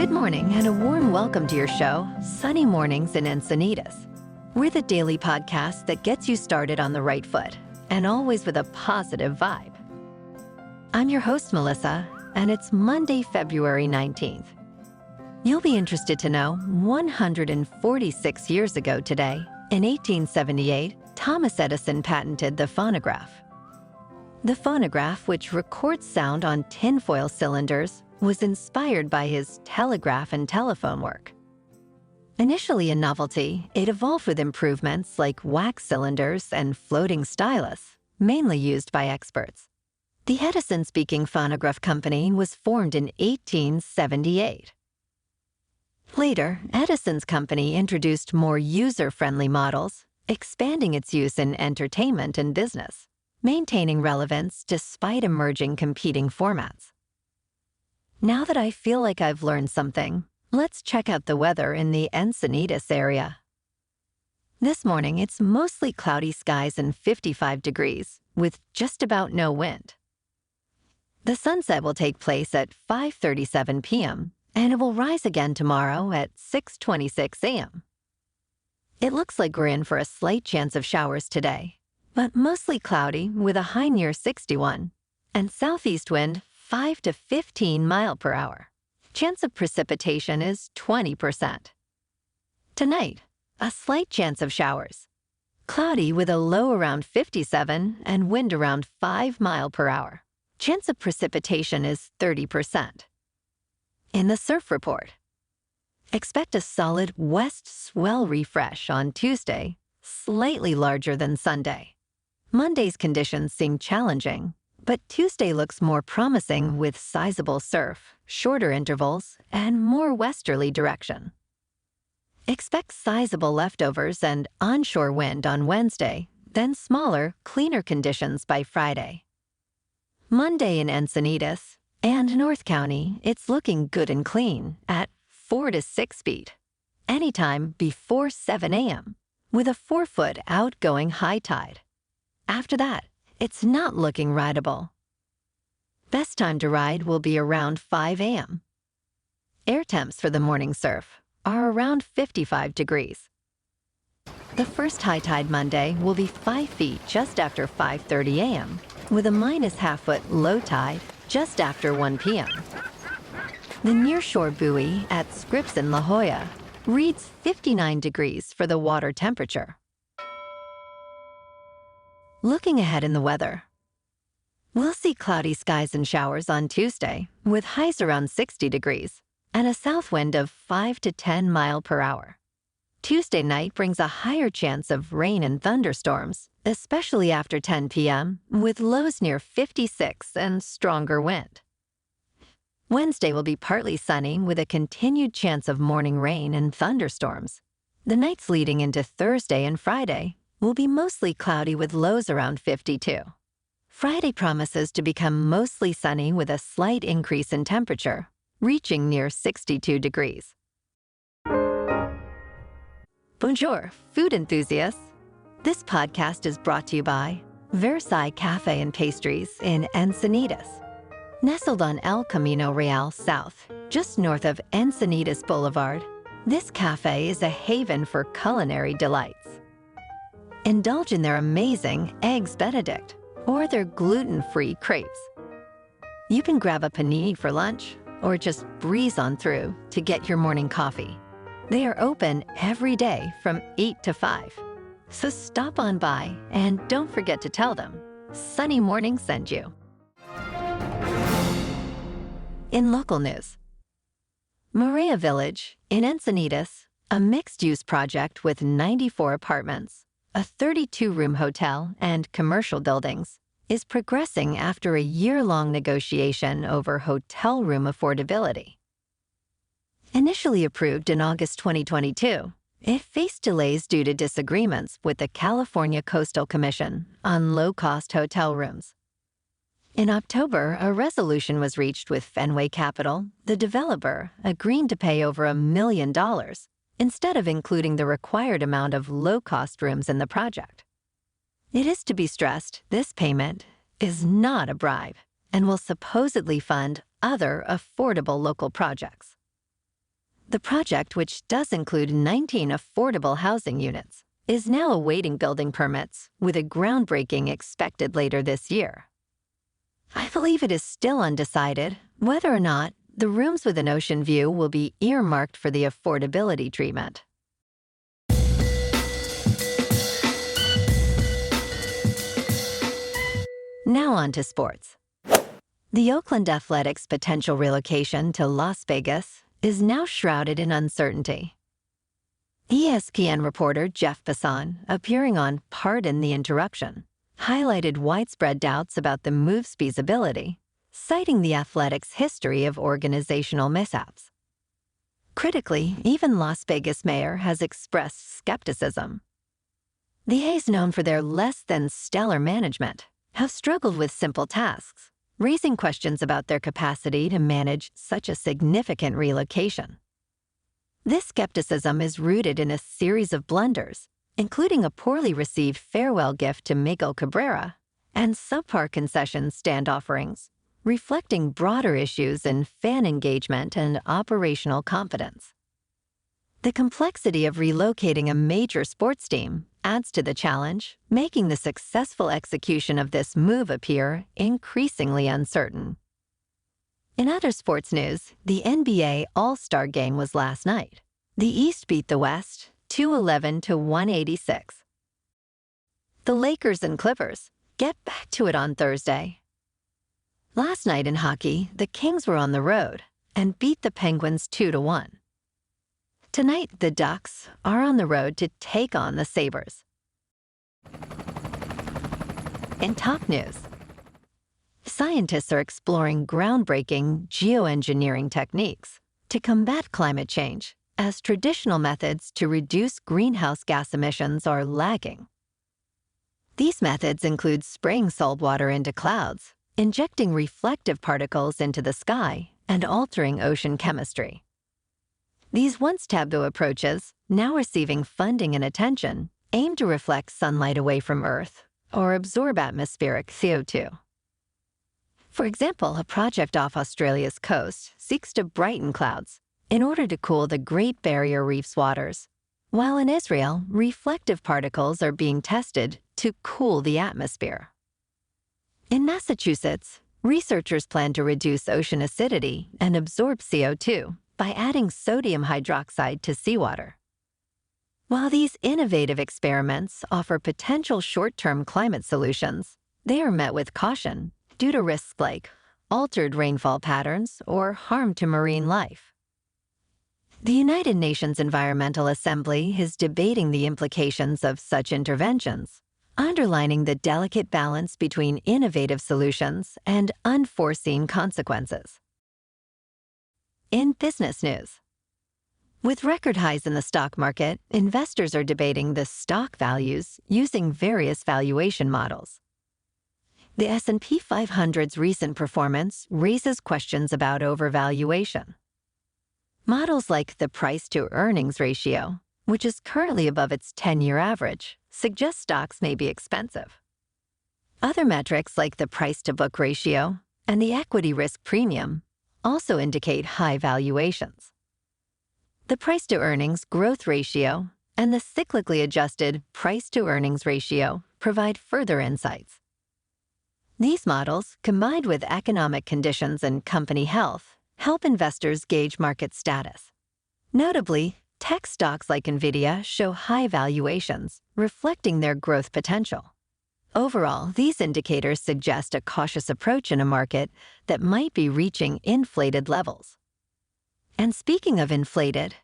Good morning and a warm welcome to your show, Sunny Mornings in Encinitas. We're the daily podcast that gets you started on the right foot and always with a positive vibe. I'm your host, Melissa, and it's Monday, February 19th. You'll be interested to know 146 years ago today, in 1878, Thomas Edison patented the phonograph. The phonograph, which records sound on tinfoil cylinders, was inspired by his telegraph and telephone work. Initially a novelty, it evolved with improvements like wax cylinders and floating stylus, mainly used by experts. The Edison-speaking phonograph company was formed in 1878. Later, Edison's company introduced more user-friendly models, expanding its use in entertainment and business, maintaining relevance despite emerging competing formats. Now that I feel like I've learned something, let's check out the weather in the Encinitas area. This morning, it's mostly cloudy skies and 55 degrees, with just about no wind. The sunset will take place at 5:37 p.m., and it will rise again tomorrow at 6:26 a.m. It looks like we're in for a slight chance of showers today, but mostly cloudy with a high near 61, and southeast wind 5 to 15 miles per hour. Chance of precipitation is 20%. Tonight, a slight chance of showers. Cloudy with a low around 57 and wind around 5 miles per hour. Chance of precipitation is 30%. In the surf report, expect a solid west swell refresh on Tuesday, slightly larger than Sunday. Monday's conditions seem challenging, but Tuesday looks more promising with sizable surf, shorter intervals, and more westerly direction. Expect sizable leftovers and onshore wind on Wednesday, then smaller, cleaner conditions by Friday. Monday in Encinitas and North County, it's looking good and clean at 4 to 6 feet, anytime before 7 a.m., with a 4-foot outgoing high tide. After that, it's not looking rideable. Best time to ride will be around 5 a.m. Air temps for the morning surf are around 55 degrees. The first high tide Monday will be 5 feet just after 5:30 a.m., with a -half-foot low tide just after 1 p.m. The nearshore buoy at Scripps in La Jolla reads 59 degrees for the water temperature. Looking ahead in the weather, we'll see cloudy skies and showers on Tuesday, with highs around 60 degrees and a south wind of 5 to 10 miles per hour. Tuesday night brings a higher chance of rain and thunderstorms, especially after 10 p.m., with lows near 56 and stronger wind. Wednesday will be partly sunny with a continued chance of morning rain and thunderstorms. The nights leading into Thursday and Friday will be mostly cloudy with lows around 52. Friday promises to become mostly sunny with a slight increase in temperature, reaching near 62 degrees. Bonjour, food enthusiasts. This podcast is brought to you by Versailles Cafe and Pastries in Encinitas. Nestled on El Camino Real South, just north of Encinitas Boulevard, this cafe is a haven for culinary delights. Indulge in their amazing Eggs Benedict or their gluten-free crepes. You can grab a panini for lunch or just breeze on through to get your morning coffee. They are open every day from 8 to 5. So stop on by and don't forget to tell them Sunny Morning sent you. In local news, Marea Village in Encinitas, a mixed-use project with 94 apartments, a 32-room hotel, and commercial buildings, is progressing after a year-long negotiation over hotel room affordability. Initially approved in August 2022, it faced delays due to disagreements with the California Coastal Commission on low-cost hotel rooms. In October, a resolution was reached with Fenway Capital, the developer, agreeing to pay over $1 million instead of including the required amount of low-cost rooms in the project. It is to be stressed this payment is not a bribe and will supposedly fund other affordable local projects. The project, which does include 19 affordable housing units, is now awaiting building permits, with a groundbreaking expected later this year. I believe it is still undecided whether or not the rooms with an ocean view will be earmarked for the affordability treatment. Now on to sports. The Oakland Athletics' potential relocation to Las Vegas is now shrouded in uncertainty. ESPN reporter Jeff Passan, appearing on Pardon the Interruption, highlighted widespread doubts about the move's feasibility, citing the Athletics' history of organizational mishaps. Critically, even Las Vegas mayor has expressed skepticism. The A's, known for their less-than-stellar management, have struggled with simple tasks, raising questions about their capacity to manage such a significant relocation. This skepticism is rooted in a series of blunders, including a poorly received farewell gift to Miguel Cabrera and subpar concession stand offerings, reflecting broader issues in fan engagement and operational confidence. The complexity of relocating a major sports team adds to the challenge, making the successful execution of this move appear increasingly uncertain. In other sports news, the NBA All-Star Game was last night. The East beat the West 211 to 186. The Lakers and Clippers get back to it on Thursday. Last night in hockey, the Kings were on the road and beat the Penguins 2-1. Tonight, the Ducks are on the road to take on the Sabres. In top news, scientists are exploring groundbreaking geoengineering techniques to combat climate change, as traditional methods to reduce greenhouse gas emissions are lagging. These methods include spraying saltwater into clouds, injecting reflective particles into the sky, and altering ocean chemistry. These once taboo approaches, now receiving funding and attention, aim to reflect sunlight away from Earth or absorb atmospheric CO2. For example, a project off Australia's coast seeks to brighten clouds in order to cool the Great Barrier Reef's waters, while in Israel, reflective particles are being tested to cool the atmosphere. In Massachusetts, researchers plan to reduce ocean acidity and absorb CO2 by adding sodium hydroxide to seawater. While these innovative experiments offer potential short-term climate solutions, they are met with caution due to risks like altered rainfall patterns or harm to marine life. The United Nations Environmental Assembly is debating the implications of such interventions, underlining the delicate balance between innovative solutions and unforeseen consequences. In business news, with record highs in the stock market, investors are debating the stock values using various valuation models. The S&P 500's recent performance raises questions about overvaluation. Models like the price-to-earnings ratio, which is currently above its 10-year average, suggest stocks may be expensive. Other metrics like the price-to-book ratio and the equity risk premium also indicate high valuations. The price-to-earnings growth ratio and the cyclically adjusted price-to-earnings ratio provide further insights. These models, combined with economic conditions and company health, help investors gauge market status. Notably, tech stocks like NVIDIA show high valuations, reflecting their growth potential. Overall, these indicators suggest a cautious approach in a market that might be reaching inflated levels. And speaking of inflated,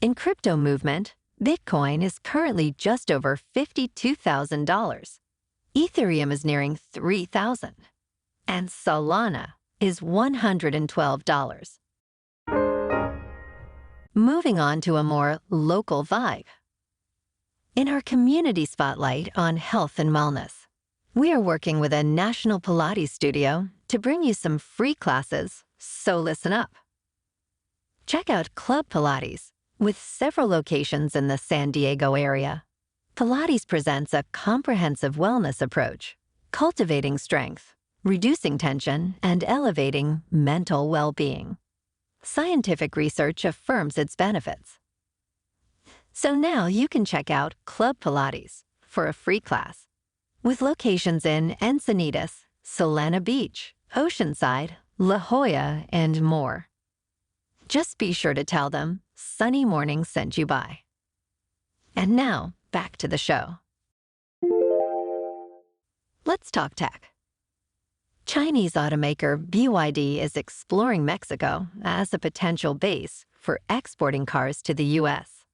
in crypto movement, Bitcoin is currently just over $52,000. Ethereum is nearing $3,000, and Solana is $112. Moving on to a more local vibe. In our community spotlight on health and wellness, we are working with a national Pilates studio to bring you some free classes, so listen up. Check out Club Pilates, with several locations in the San Diego area. Pilates presents a comprehensive wellness approach, cultivating strength, reducing tension, and elevating mental well-being. Scientific research affirms its benefits. So now you can check out Club Pilates for a free class, with locations in Encinitas, Solana Beach, Oceanside, La Jolla, and more. Just be sure to tell them Sunny Mornings sent you by. And now, back to the show. Let's talk tech. Chinese automaker BYD is exploring Mexico as a potential base for exporting cars to the U.S.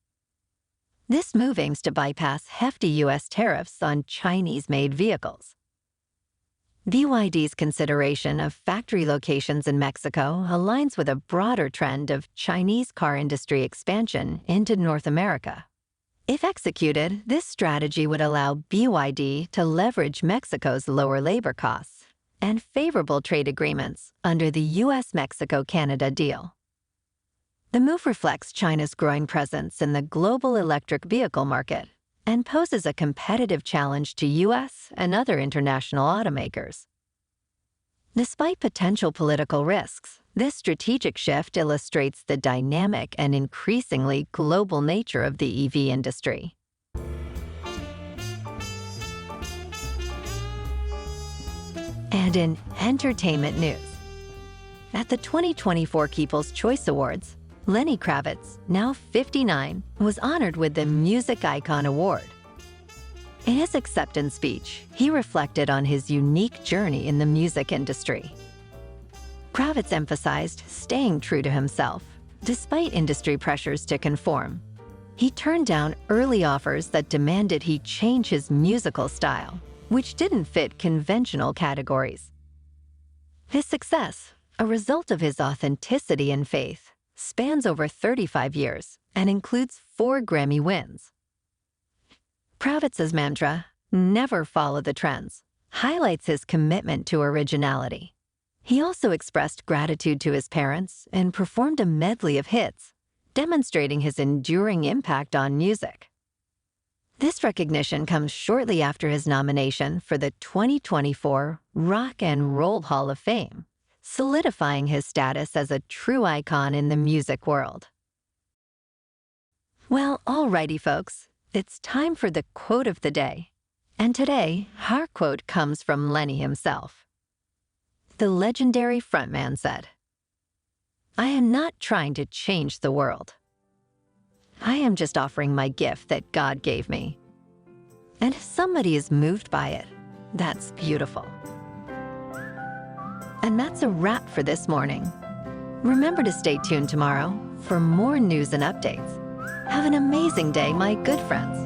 This move aims to bypass hefty U.S. tariffs on Chinese-made vehicles. BYD's consideration of factory locations in Mexico aligns with a broader trend of Chinese car industry expansion into North America. If executed, this strategy would allow BYD to leverage Mexico's lower labor costs and favorable trade agreements under the U.S.-Mexico-Canada deal. The move reflects China's growing presence in the global electric vehicle market and poses a competitive challenge to U.S. and other international automakers. Despite potential political risks, this strategic shift illustrates the dynamic and increasingly global nature of the EV industry. And in entertainment news, at the 2024 People's Choice Awards, Lenny Kravitz, now 59, was honored with the Music Icon Award. In his acceptance speech, he reflected on his unique journey in the music industry. Kravitz emphasized staying true to himself, despite industry pressures to conform. He turned down early offers that demanded he change his musical style, which didn't fit conventional categories. His success, a result of his authenticity and faith, spans over 35 years and includes 4 Grammy wins. Kravitz's mantra, "Never follow the trends," highlights his commitment to originality. He also expressed gratitude to his parents and performed a medley of hits, demonstrating his enduring impact on music. This recognition comes shortly after his nomination for the 2024 Rock and Roll Hall of Fame, solidifying his status as a true icon in the music world. Well, alrighty, folks, it's time for the quote of the day. And today, our quote comes from Lenny himself. The legendary frontman said, "I am not trying to change the world. I am just offering my gift that God gave me. And if somebody is moved by it, that's beautiful." And that's a wrap for this morning. Remember to stay tuned tomorrow for more news and updates. Have an amazing day, my good friends.